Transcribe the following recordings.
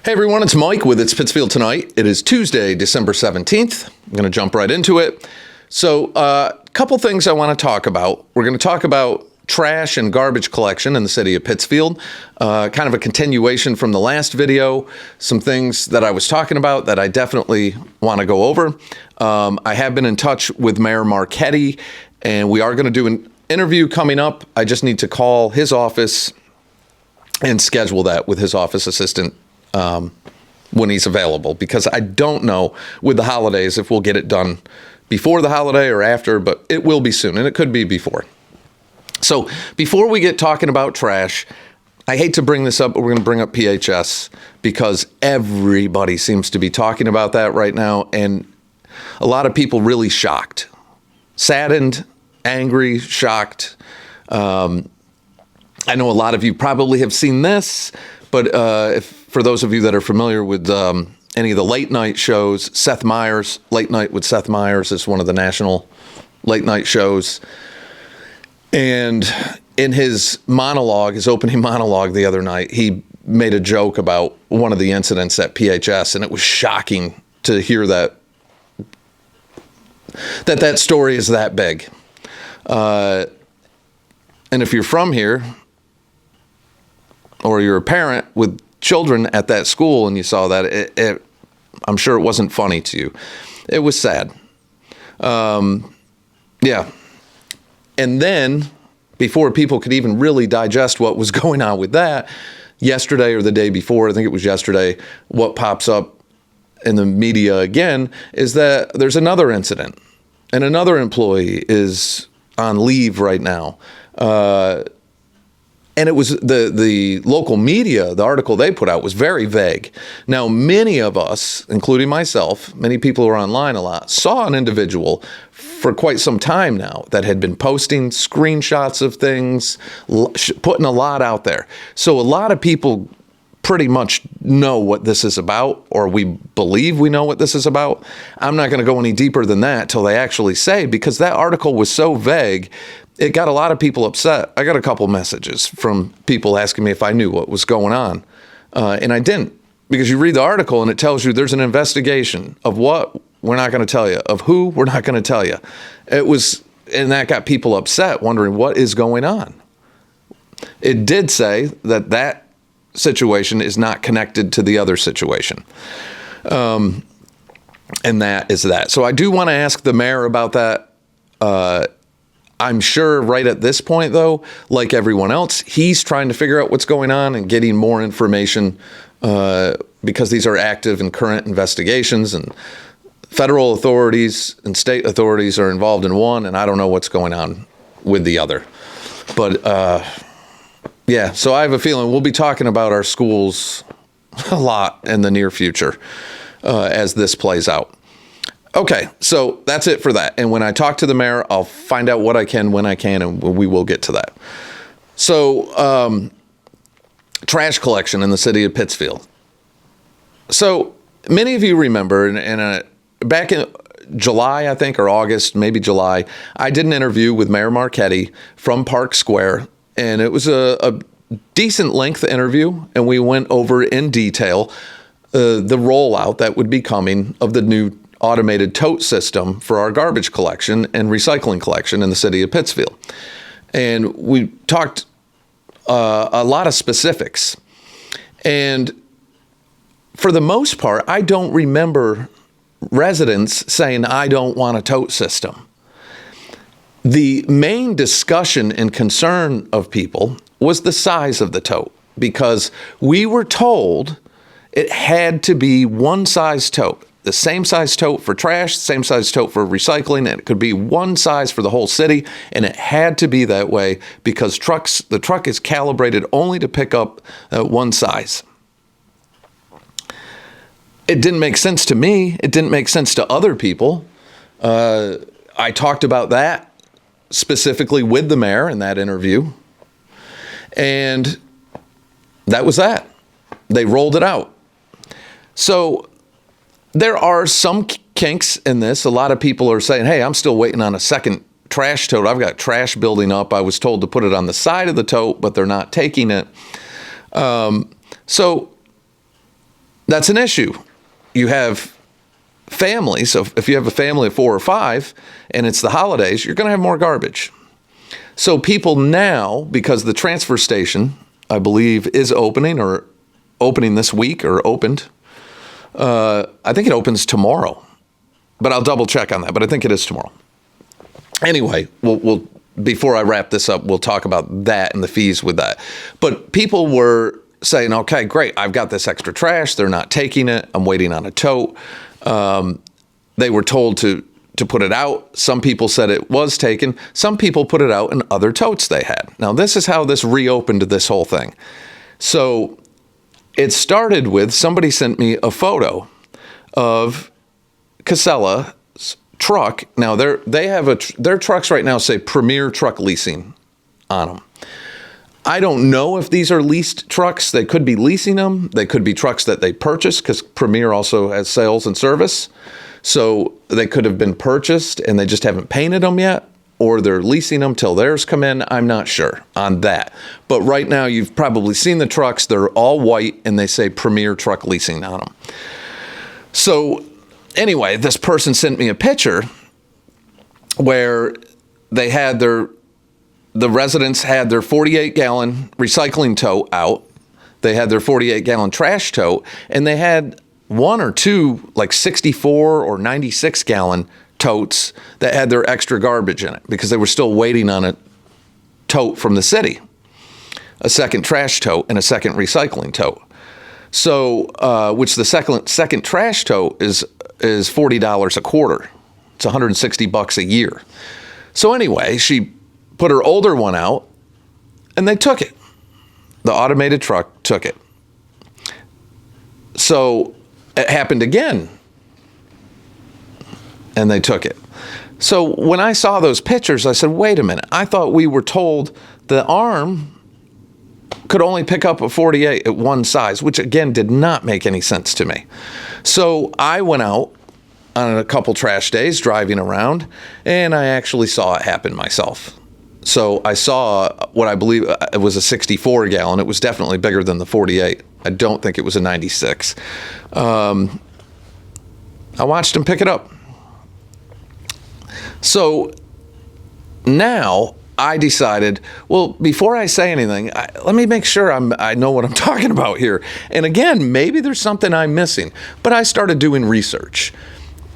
Hey everyone, it's Mike with It's Pittsfield Tonight. It is Tuesday, December 17th. I'm going to jump right into it. So a couple things I want to talk about. We're going to talk about trash and garbage collection in the city of Pittsfield, kind of a continuation from the last video, some things that I was talking about that I definitely want to go over. I have been in touch with Mayor Marchetti, and we are going to do an interview coming up. I just need to call his office and schedule that with his office assistant when he's available, because I don't know with the holidays if we'll get it done before the holiday or after, but it will be soon, and it could be before. So before we get talking about trash, I hate to bring this up, but we're going to bring up PHS because everybody seems to be talking about that right now, and a lot of people really shocked, saddened, angry, shocked. I know a lot of you probably have seen this, but for those of you that are familiar with any of the late night shows, Seth Meyers, Late Night with Seth Meyers is one of the national late night shows. And in his monologue, his opening monologue the other night, he made a joke about one of the incidents at PHS, and it was shocking to hear that story is that big. And if you're from here, or you're a parent with children at that school and you saw that, I'm sure it wasn't funny to you. It was sad. Yeah. And then, before people could even really digest what was going on with that, yesterday or the day before, I think it was yesterday, what pops up in the media again is that there's another incident, and another employee is on leave right now. And it was the local media, the article they put out was very vague. Now, many of us, including myself, many people who are online a lot, saw an individual for quite some time now that had been posting screenshots of things, putting a lot out there. So a lot of people pretty much know what this is about, or we believe we know what this is about. I'm not going to go any deeper than that till they actually say, because that article was so vague, it got a lot of people upset. I got a couple messages from people asking me if I knew what was going on, and I didn't, because you read the article and it tells you there's an investigation of what, we're not going to tell you, of who, we're not going to tell you. It was, and that got people upset, wondering what is going on. It did say that situation is not connected to the other situation. And that is that. So I do want to ask the mayor about that. I'm sure right at this point, though, like everyone else, he's trying to figure out what's going on and getting more information because these are active and current investigations, and federal authorities and state authorities are involved in one, and I don't know what's going on with the other. But yeah, so I have a feeling we'll be talking about our schools a lot in the near future as this plays out. Okay, so that's it for that. And when I talk to the mayor, I'll find out what I can when I can, and we will get to that. So, trash collection in the city of Pittsfield. So many of you remember, back in July, I think, or August, maybe July, I did an interview with Mayor Marchetti from Park Square, and it was a decent length interview, and we went over in detail the rollout that would be coming of the new automated tote system for our garbage collection and recycling collection in the city of Pittsfield. And we talked a lot of specifics. And for the most part, I don't remember residents saying, I don't want a tote system. The main discussion and concern of people was the size of the tote, because we were told it had to be one size tote. The same size tote for trash, same size tote for recycling, and it could be one size for the whole city, and it had to be that way because the truck is calibrated only to pick up one size. It didn't make sense to me. It didn't make sense to other people. I talked about that specifically with the mayor in that interview, and that was that. They rolled it out. So there are some kinks in this. A lot of people are saying, hey, I'm still waiting on a second trash tote. I've got trash building up. I was told to put it on the side of the tote, but they're not taking it. So that's an issue. You have families. So if you have a family of 4 or 5 and it's the holidays, you're going to have more garbage. So people now, because the transfer station, I believe, is opening this week or opened. I think it opens tomorrow, but I'll double check on that. But I think it is tomorrow. Anyway, we'll before I wrap this up, we'll talk about that and the fees with that. But people were saying, okay, great, I've got this extra trash. They're not taking it. I'm waiting on a tote. They were told to put it out. Some people said it was taken. Some people put it out in other totes they had. Now, this is how this reopened this whole thing. So it started with somebody sent me a photo of Casella's truck. Now, they have their trucks right now say Premier Truck Leasing on them. I don't know if these are leased trucks. They could be leasing them. They could be trucks that they purchased because Premier also has sales and service. So they could have been purchased and they just haven't painted them yet, or they're leasing them till theirs come in. I'm not sure on that. But right now you've probably seen the trucks. They're all white and they say Premier Truck Leasing on them. So anyway, this person sent me a picture where they had the residents had their 48-gallon recycling tote out. They had their 48-gallon trash tote, and they had 1 or 2 like 64 or 96-gallon totes that had their extra garbage in it because they were still waiting on a tote from the city, a second trash tote and a second recycling tote. So, which the second trash tote is $40 a quarter. It's $160 a year. So anyway, she put her older one out, and they took it. The automated truck took it. So it happened again, and they took it. So when I saw those pictures, I said, wait a minute. I thought we were told the arm could only pick up a 48 at one size, which again did not make any sense to me. So I went out on a couple trash days driving around, and I actually saw it happen myself. So I saw what I believe it was a 64 gallon. It was definitely bigger than the 48. I don't think it was a 96. I watched him pick it up. So now I decided, well, before I say anything, let me make sure I know what I'm talking about here. And again, maybe there's something I'm missing. But I started doing research.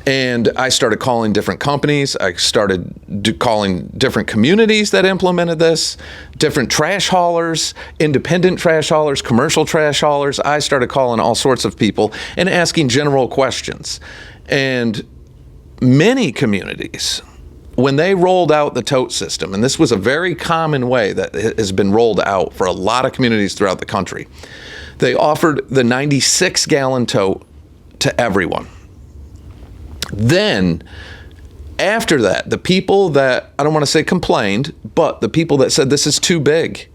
And I started calling different companies. I started calling different communities that implemented this, different trash haulers, independent trash haulers, commercial trash haulers. I started calling all sorts of people and asking general questions. And many communities, when they rolled out the tote system, and this was a very common way that has been rolled out for a lot of communities throughout the country, they offered the 96-gallon tote to everyone. Then, after that, the people that, I don't want to say complained, but the people that said this is too big,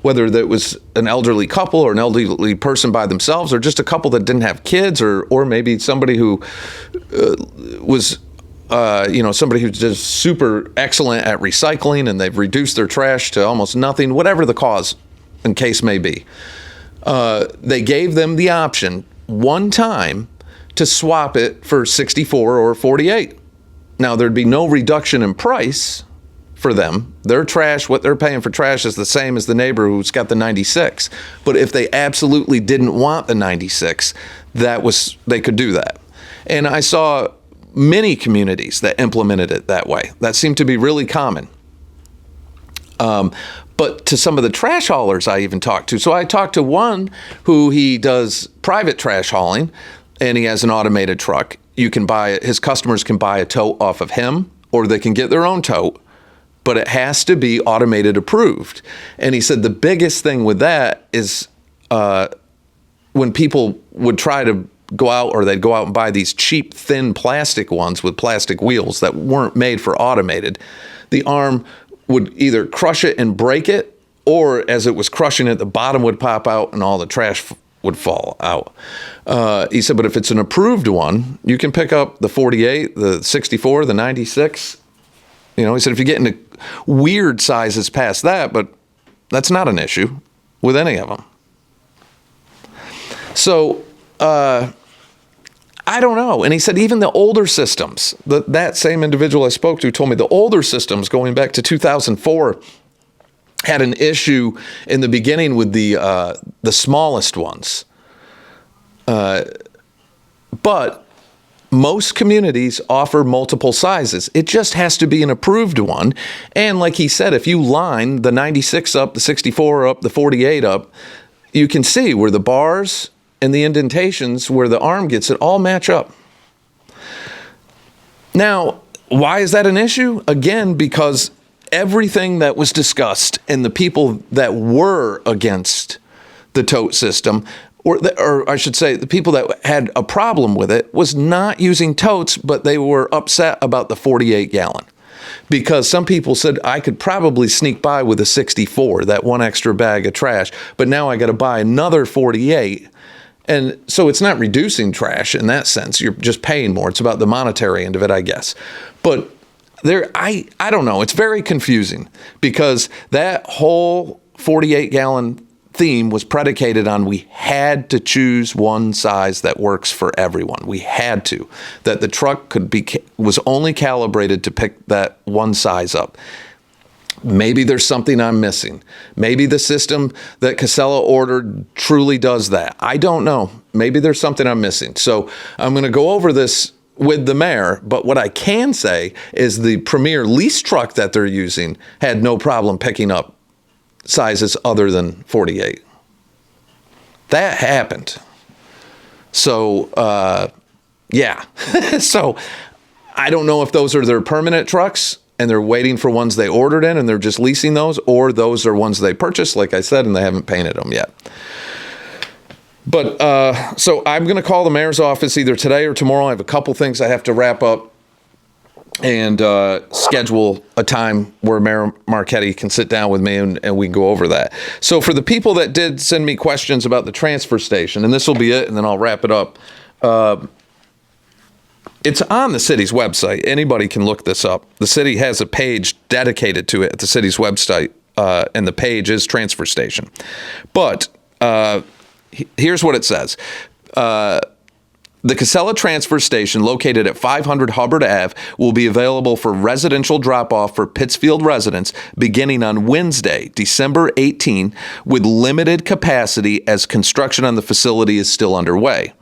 whether that was an elderly couple or an elderly person by themselves or just a couple that didn't have kids or maybe somebody who was, somebody who's just super excellent at recycling and they've reduced their trash to almost nothing, whatever the cause and case may be. They gave them the option one time to swap it for 64 or 48. Now, there'd be no reduction in price for them. Their trash, what they're paying for trash is the same as the neighbor who's got the 96. But if they absolutely didn't want the 96, they could do that. And I saw many communities that implemented it that way. That seemed to be really common. But to some of the trash haulers I even talked to. So I talked to one who he does private trash hauling, and he has an automated truck. His customers can buy a tote off of him, or they can get their own tote, but it has to be automated approved. And he said the biggest thing with that is when people would try to go out, or they'd go out and buy these cheap, thin plastic ones with plastic wheels that weren't made for automated, the arm would either crush it and break it, or as it was crushing it, the bottom would pop out and all the trash would fall out. He said, but if it's an approved one, you can pick up the 48, the 64, the 96. He said, if you get into weird sizes past that, but that's not an issue with any of them. So I don't know. And he said even the older systems, that same individual I spoke to told me the older systems going back to 2004 had an issue in the beginning with the smallest ones. But most communities offer multiple sizes. It just has to be an approved one. And like he said, if you line the 96 up, the 64 up, the 48 up, you can see where the bars and the indentations where the arm gets it all match up. Now, why is that an issue? Again, because everything that was discussed and the people that were against the tote system, or I should say the people that had a problem with it, was not using totes, but they were upset about the 48 gallon. Because some people said I could probably sneak by with a 64, that one extra bag of trash, but now I got to buy another 48. And so it's not reducing trash in that sense. You're just paying more. It's about the monetary end of it, I guess. But I don't know. It's very confusing because that whole 48 gallon theme was predicated on we had to choose one size that works for everyone. We had to. That the truck was only calibrated to pick that one size up. Maybe there's something I'm missing. Maybe the system that Casella ordered truly does that. I don't know. Maybe there's something I'm missing. So I'm going to go over this with the mayor, but what I can say is the Premier lease truck that they're using had no problem picking up sizes other than 48. That happened. So, yeah. So I don't know if those are their permanent trucks and they're waiting for ones they ordered in and they're just leasing those, or those are ones they purchased, like I said, and they haven't painted them yet. But so I'm going to call the mayor's office either today or tomorrow. I have a couple things I have to wrap up and schedule a time where Mayor Marchetti can sit down with me and we can go over that. So for the people that did send me questions about the transfer station, and this will be it, and then I'll wrap it up. It's on the city's website. Anybody can look this up. The city has a page dedicated to it at the city's website, and the page is transfer station. But here's what it says. The Casella Transfer Station, located at 500 Hubbard Ave, will be available for residential drop-off for Pittsfield residents beginning on Wednesday, December 18, with limited capacity as construction on the facility is still underway.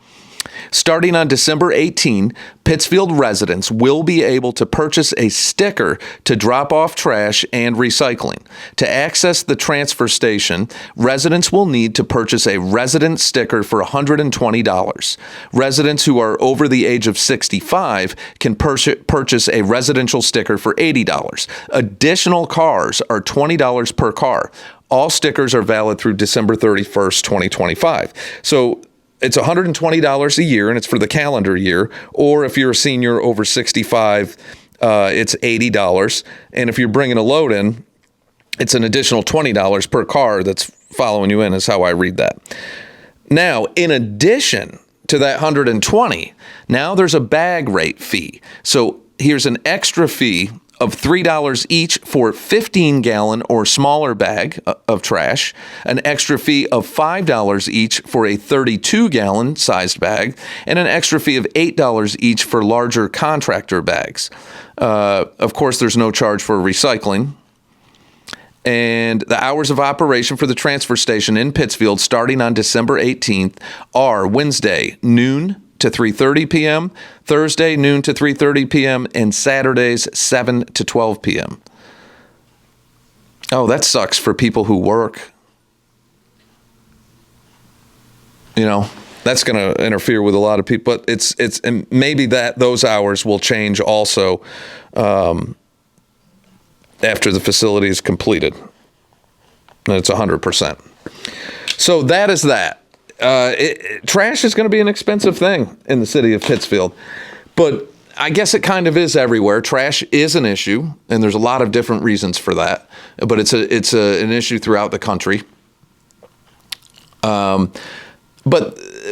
Starting on December 18, Pittsfield residents will be able to purchase a sticker to drop off trash and recycling. To access the transfer station, residents will need to purchase a resident sticker for $120. Residents who are over the age of 65 can purchase a residential sticker for $80. Additional cars are $20 per car. All stickers are valid through December 31st, 2025. So it's $120 a year, and it's for the calendar year. Or if you're a senior over 65, it's $80. And if you're bringing a load in, it's an additional $20 per car that's following you in, is how I read that. Now, in addition to that $120, now there's a bag rate fee. So here's an extra fee of $3 each for 15-gallon or smaller bag of trash, an extra fee of $5 each for a 32-gallon sized bag, and an extra fee of $8 each for larger contractor bags. Of course, there's no charge for recycling. And the hours of operation for the transfer station in Pittsfield starting on December 18th are Wednesday, noon to 3:30 p.m., Thursday, noon to 3:30 p.m., and Saturdays, 7 to 12 p.m. Oh, that sucks for people who work. You know, that's going to interfere with a lot of people. But it's and maybe those hours will change also after the facility is completed. And it's 100%. So that is that. Trash is going to be an expensive thing in the city of Pittsfield, but I guess it kind of is everywhere. Trash is an issue, and there's a lot of different reasons for that, but it's an issue throughout the country. But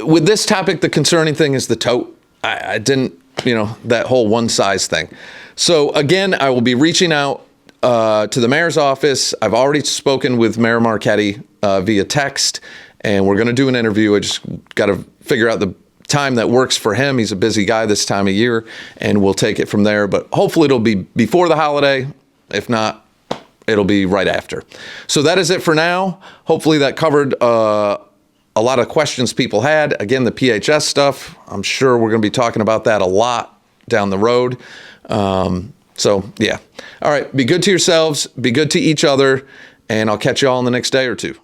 with this topic, the concerning thing is the tote. I didn't, that whole one size thing. So again, I will be reaching out to the mayor's office. I've already spoken with Mayor Marchetti via text, and we're going to do an interview. I just got to figure out the time that works for him. He's a busy guy this time of year, and we'll take it from there. But hopefully it'll be before the holiday. If not, it'll be right after. So that is it for now. Hopefully that covered a lot of questions people had. Again, the PHS stuff, I'm sure we're going to be talking about that a lot down the road. So, yeah. All right. Be good to yourselves. Be good to each other. And I'll catch you all in the next day or two.